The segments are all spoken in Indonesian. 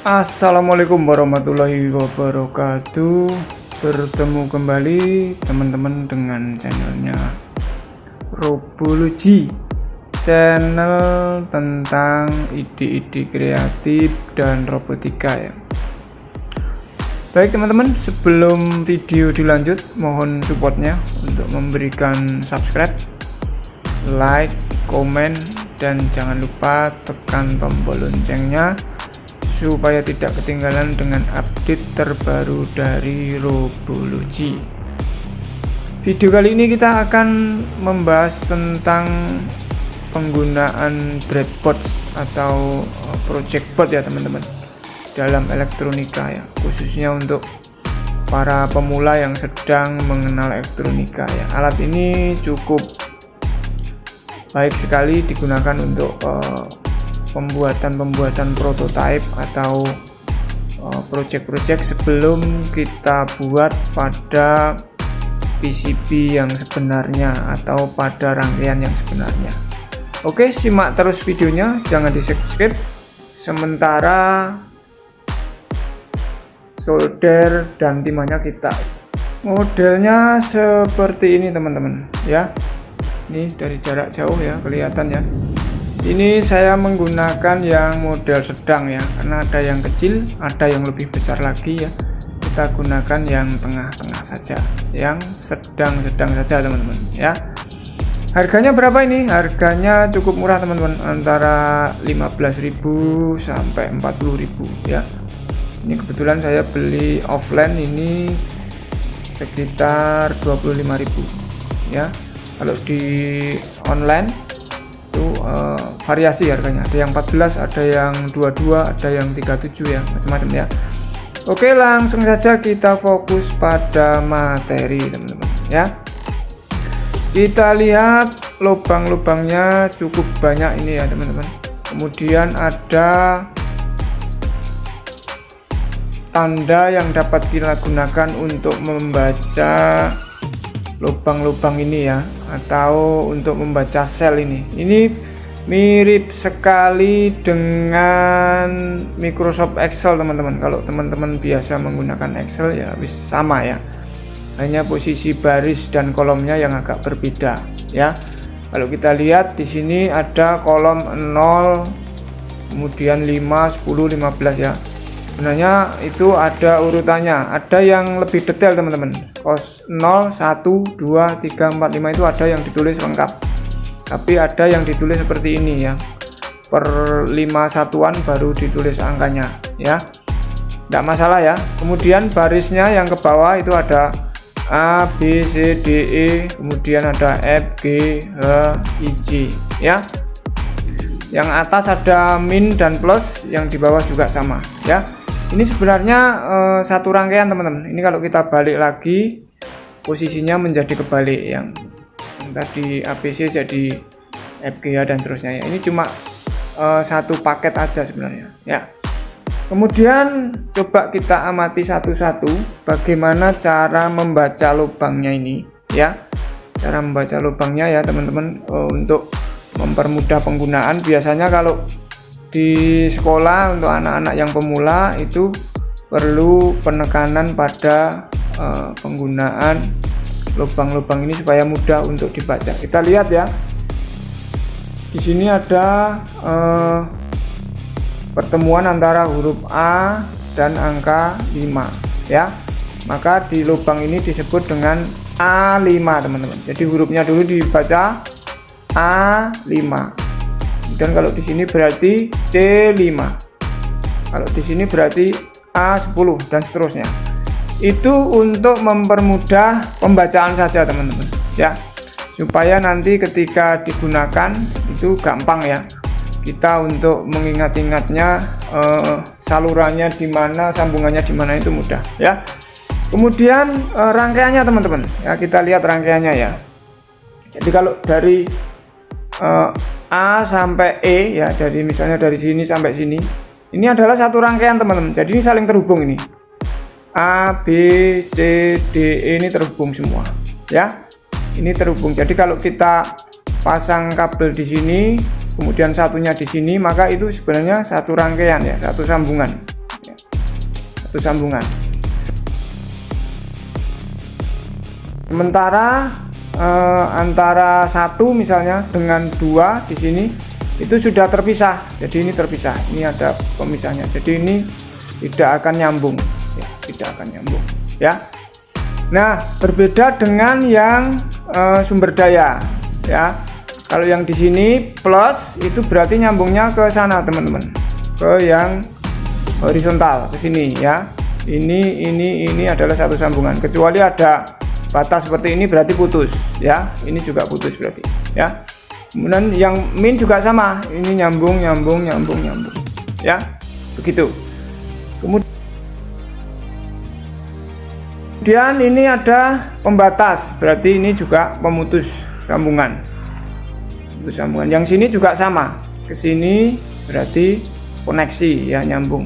Assalamualaikum warahmatullahi wabarakatuh. Bertemu kembali teman-teman dengan channelnya Robology, channel tentang ide-ide kreatif dan robotika ya. Baik teman-teman, sebelum video dilanjut mohon supportnya untuk memberikan subscribe, like, komen, dan jangan lupa tekan tombol loncengnya supaya tidak ketinggalan dengan update terbaru dari Robology. Video kali ini kita akan membahas tentang penggunaan breadboards atau project board ya teman-teman dalam elektronika ya, khususnya untuk para pemula yang sedang mengenal elektronika ya. Alat ini cukup baik sekali digunakan untuk pembuatan prototipe atau project-project sebelum kita buat pada PCB yang sebenarnya atau pada rangkaian yang sebenarnya. Oke, simak terus videonya, jangan di skip sementara solder dan timahnya kita. Modelnya seperti ini teman-teman ya. Ini dari jarak jauh ya kelihatan ya. Ini saya menggunakan yang model sedang ya, karena ada yang kecil, ada yang lebih besar lagi ya. Kita gunakan yang tengah-tengah saja, yang sedang-sedang saja teman-teman ya. Harganya berapa ini? Harganya cukup murah teman-teman, antara 15.000 sampai 40.000 ya. Ini kebetulan saya beli offline ini sekitar 25.000 ya. Kalau di online itu variasi harganya, ada yang 14, ada yang 22, ada yang 37 ya, macam-macam ya. Oke, langsung saja kita fokus pada materi teman-teman ya. Kita lihat lubang-lubangnya cukup banyak ini ya teman-teman. Kemudian ada tanda yang dapat kita gunakan untuk membaca lubang-lubang ini ya, atau untuk membaca sel ini. Ini mirip sekali dengan Microsoft Excel teman-teman. Kalau teman-teman biasa menggunakan Excel ya wis sama ya, hanya posisi baris dan kolomnya yang agak berbeda ya. Kalau kita lihat di sini ada kolom 0, kemudian 5, 10, 15 ya. Sebenarnya itu ada urutannya, ada yang lebih detail teman-teman. Kos 0, 1, 2, 3, 4, 5 itu ada yang ditulis lengkap, tapi ada yang ditulis seperti ini ya, per 5 satuan baru ditulis angkanya ya, tidak masalah ya. Kemudian barisnya yang ke bawah itu ada A, B, C, D, E, kemudian ada F, G, H, I, J ya. Yang atas ada min dan plus, yang di bawah juga sama ya. Ini sebenarnya satu rangkaian teman-teman. Ini kalau kita balik lagi posisinya menjadi kebalik, yang tadi ABC jadi FGH dan terusnya ya. Ini cuma satu paket aja sebenarnya ya. Kemudian coba kita amati satu-satu bagaimana cara membaca lubangnya ini ya. Cara membaca lubangnya ya teman-teman, untuk mempermudah penggunaan. Biasanya kalau di sekolah untuk anak-anak yang pemula itu perlu penekanan pada penggunaan lubang-lubang ini supaya mudah untuk dibaca. Kita lihat ya, di sini ada pertemuan antara huruf A dan angka 5 ya, maka di lubang ini disebut dengan A5 teman-teman. Jadi hurufnya dulu dibaca A5. Dan kalau di sini berarti C5, kalau di sini berarti A10 dan seterusnya. Itu untuk mempermudah pembacaan saja teman-teman ya, supaya nanti ketika digunakan itu gampang ya, kita untuk mengingat-ingatnya salurannya di mana, sambungannya di mana, itu mudah ya. Kemudian rangkaiannya teman-teman ya, kita lihat rangkaiannya ya. Jadi kalau dari A sampai E ya, dari misalnya dari sini sampai sini, ini adalah satu rangkaian teman-teman. Jadi ini saling terhubung, ini A, B, C, D, E ini terhubung semua ya. Ini terhubung. Jadi kalau kita pasang kabel di sini, kemudian satunya di sini, maka itu sebenarnya satu rangkaian ya, satu sambungan satu sambungan. Sementara antara satu misalnya dengan dua di sini itu sudah terpisah. Jadi ini terpisah. Ini ada pemisahnya. Jadi ini tidak akan nyambung. Ya, tidak akan nyambung. Ya. Nah, berbeda dengan yang sumber daya. Ya. Kalau yang di sini plus itu berarti nyambungnya ke sana teman-teman, ke yang horizontal ke sini ya. Ini adalah satu sambungan. Kecuali ada batas seperti ini berarti putus ya. Ini juga putus berarti ya. Kemudian yang min juga sama. Ini nyambung ya. Begitu. Kemudian ini ada pembatas, berarti ini juga pemutus sambungan. Yang sini juga sama, ke sini berarti koneksi ya, nyambung.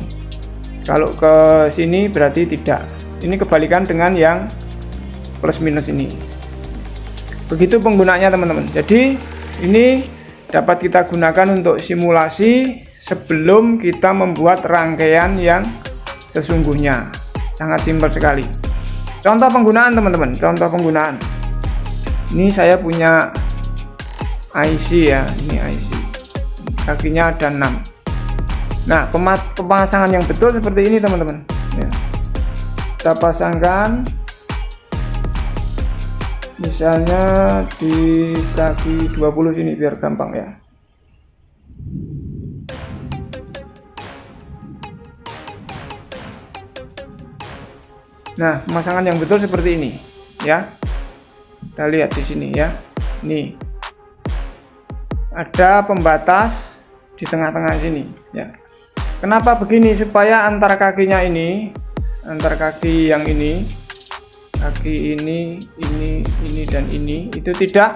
Kalau ke sini berarti tidak. Ini kebalikan dengan yang plus minus ini. Begitu penggunaannya teman-teman. Jadi ini dapat kita gunakan untuk simulasi sebelum kita membuat rangkaian yang sesungguhnya. Sangat simpel sekali. Contoh penggunaan teman-teman, contoh penggunaan. Ini saya punya IC ya, ini IC. Kakinya ada 6. Nah, pemasangan yang betul seperti ini teman-teman. Ya. Kita pasangkan misalnya di kaki 20 sini biar gampang ya. Nah, pemasangan yang betul seperti ini ya. Kita lihat di sini ya. Nih. Ada pembatas di tengah-tengah sini ya. Kenapa begini? Supaya antar kakinya ini, antar kaki yang ini, kaki ini dan ini itu tidak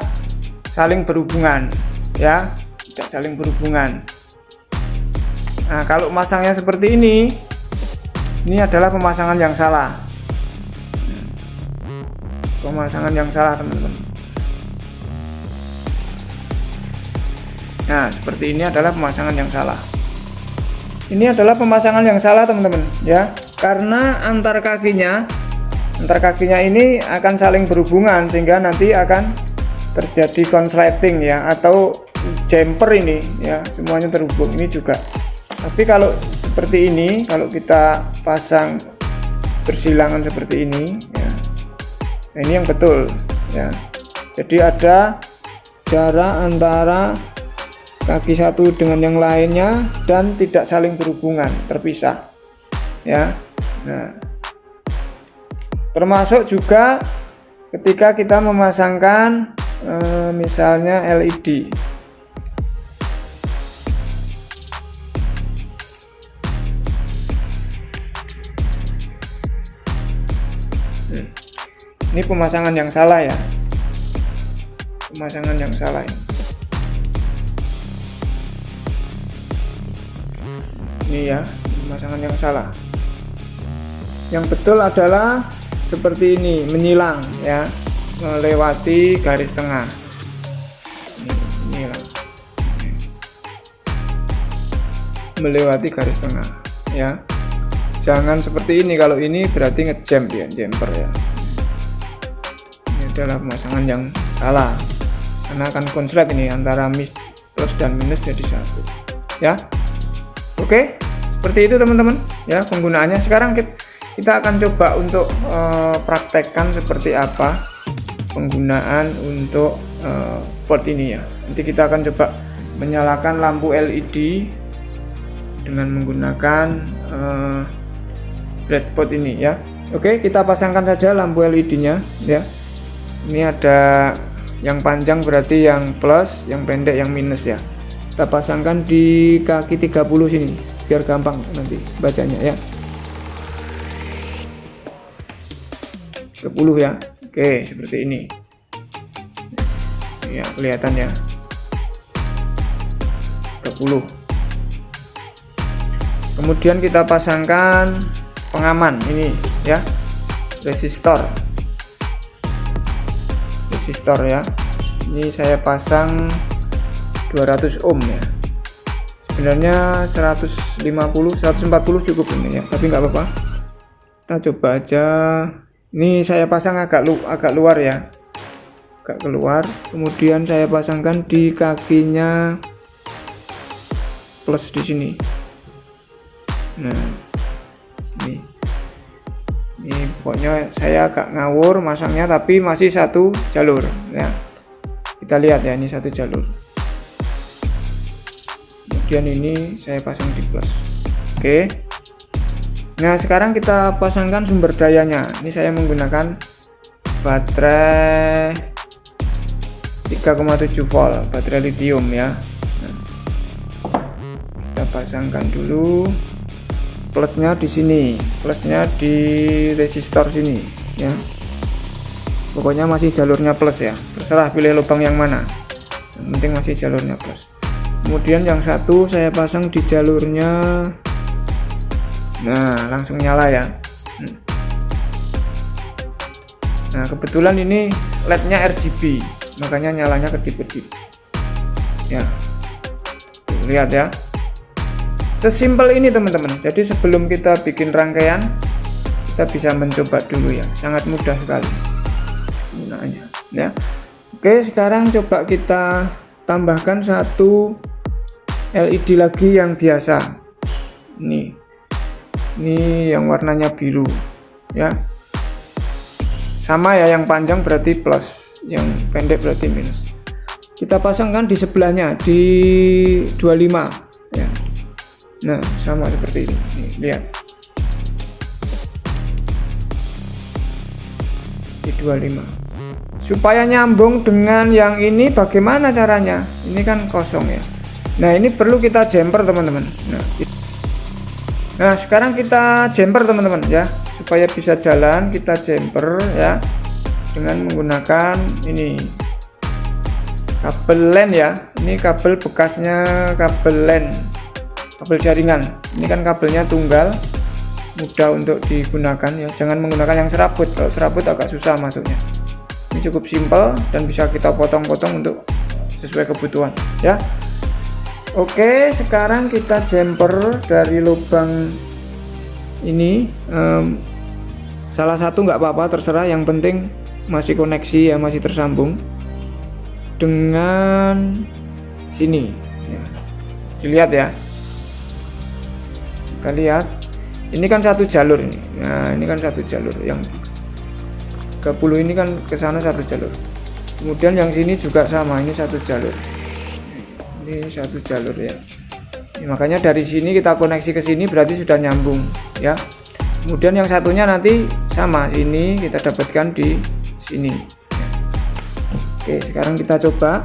saling berhubungan ya, tidak saling berhubungan. Nah, kalau masangnya seperti ini adalah pemasangan yang salah. Pemasangan yang salah teman-teman. Nah, seperti ini adalah pemasangan yang salah. Ini adalah pemasangan yang salah teman-teman ya, karena antar kakinya ini akan saling berhubungan sehingga nanti akan terjadi konsleting ya, atau jumper ini ya, semuanya terhubung. Ini juga. Tapi kalau seperti ini, kalau kita pasang bersilangan seperti ini ya, nah ini yang betul ya. Jadi ada jarak antara kaki satu dengan yang lainnya dan tidak saling berhubungan, terpisah ya. Nah, termasuk juga ketika kita memasangkan misalnya LED. Ini pemasangan yang salah ya, pemasangan yang salah ini. Ini ya, pemasangan yang salah. Yang betul adalah seperti ini, menyilang ya, melewati garis tengah. Menyilang, melewati garis tengah ya. Jangan seperti ini. Kalau ini berarti ngejam dia, jumper ya. Ini adalah pemasangan yang salah, karena akan konslet ini antara plus dan minus jadi satu ya. Oke, seperti itu teman-teman ya penggunaannya. Sekarang kita akan coba untuk praktekkan seperti apa penggunaan untuk port ini ya. Nanti kita akan coba menyalakan lampu LED dengan menggunakan breadboard ini ya. Oke, kita pasangkan saja lampu LED-nya ya. Ini ada yang panjang berarti yang plus, yang pendek yang minus ya. Kita pasangkan di kaki 30 sini biar gampang nanti bacanya ya. 30 ya. Oke, seperti ini ya, kelihatan ya. 30. Kemudian kita pasangkan pengaman ini ya, resistor ya. Ini saya pasang 200 ohm ya. Sebenarnya 150 140 cukup ini ya, tapi nggak apa-apa. Kita coba aja. Ini saya pasang agak luar ya, agak keluar. Kemudian saya pasangkan di kakinya plus di sini. Nah, ini pokoknya saya agak ngawur masangnya, tapi masih satu jalur ya. Kita lihat ya, ini satu jalur. Kemudian ini saya pasang di plus. Oke. Nah, sekarang kita pasangkan sumber dayanya. Ini saya menggunakan baterai 3,7 volt, baterai lithium ya. Nah, kita pasangkan dulu. Plusnya di sini, plusnya di resistor sini ya. Pokoknya masih jalurnya plus ya. Terserah pilih lubang yang mana. Yang penting masih jalurnya plus. Kemudian yang satu saya pasang di jalurnya. Nah, langsung nyala ya. Nah, kebetulan ini LED-nya RGB, makanya nyalanya kedip-kedip. Ya. Tuh, lihat ya. Sesimpel ini teman-teman. Jadi sebelum kita bikin rangkaian, kita bisa mencoba dulu ya. Sangat mudah sekali penggunaannya ya. Oke, sekarang coba kita tambahkan satu LED lagi yang biasa. Ini yang warnanya biru ya. Sama ya, yang panjang berarti plus, yang pendek berarti minus. Kita pasangkan di sebelahnya di 25 ya. Nah, sama seperti ini. Nih, lihat. Di 25. Supaya nyambung dengan yang ini bagaimana caranya? Ini kan kosong ya. Nah, ini perlu kita jumper teman-teman. Nah, sekarang kita jumper teman-teman ya, supaya bisa jalan. Kita jumper ya dengan menggunakan ini kabel LAN ya. Ini kabel bekasnya, kabel LAN, kabel jaringan. Ini kan kabelnya tunggal, mudah untuk digunakan ya. Jangan menggunakan yang serabut. Kalau serabut agak susah masuknya. Ini cukup simpel dan bisa kita potong-potong untuk sesuai kebutuhan ya. Oke, sekarang kita jumper dari lubang ini. Salah satu nggak apa-apa, terserah. Yang penting masih koneksi ya, masih tersambung dengan sini ya. Dilihat ya, kita lihat ini kan satu jalur ini. Nah, ini kan satu jalur, yang 30 ini kan ke sana satu jalur. Kemudian yang sini juga sama, ini satu jalur. Ini satu jalur ya. Makanya dari sini kita koneksi ke sini berarti sudah nyambung ya. Kemudian yang satunya nanti sama, sini kita dapatkan di sini. Oke, sekarang kita coba.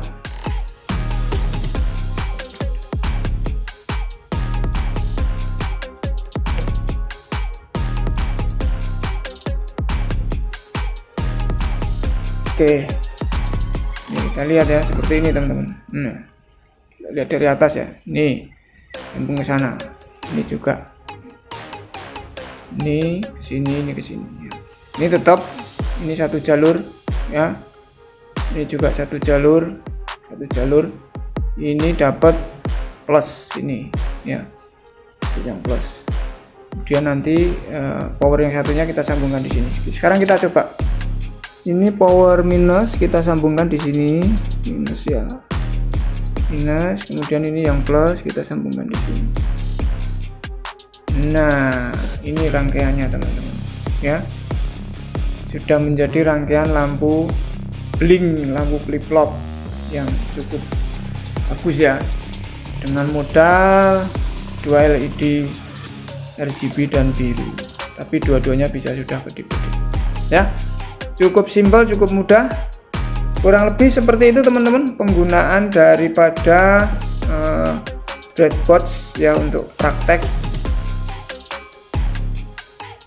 Oke, ini kita lihat ya, seperti ini teman-teman. Lihat dari atas ya, nih nyambung ke sana, ini juga, ini ke sini, ini ke sini ya. Ini tetap, ini satu jalur ya, ini juga satu jalur, ini dapat plus ini ya, yang plus. Kemudian nanti power yang satunya kita sambungkan di sini. Sekarang kita coba, ini power minus kita sambungkan di sini, minus ya, minus. Kemudian ini yang plus kita sambungkan di sini. Nah, ini rangkaiannya teman-teman ya. Sudah menjadi rangkaian lampu bling, lampu flip-flop yang cukup bagus ya, dengan modal 2 LED RGB dan biru, tapi dua-duanya bisa sudah kedip-kedip ya. Cukup simpel, cukup mudah. Kurang lebih seperti itu teman-teman penggunaan daripada breadboards ya untuk praktek,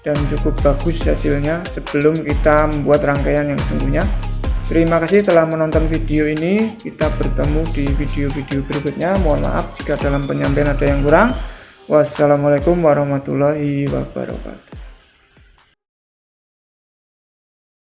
dan cukup bagus hasilnya sebelum kita membuat rangkaian yang sesungguhnya. Terima kasih telah menonton video ini. Kita bertemu di video-video berikutnya. Mohon maaf jika dalam penyampaian ada yang kurang. Wassalamualaikum warahmatullahi wabarakatuh.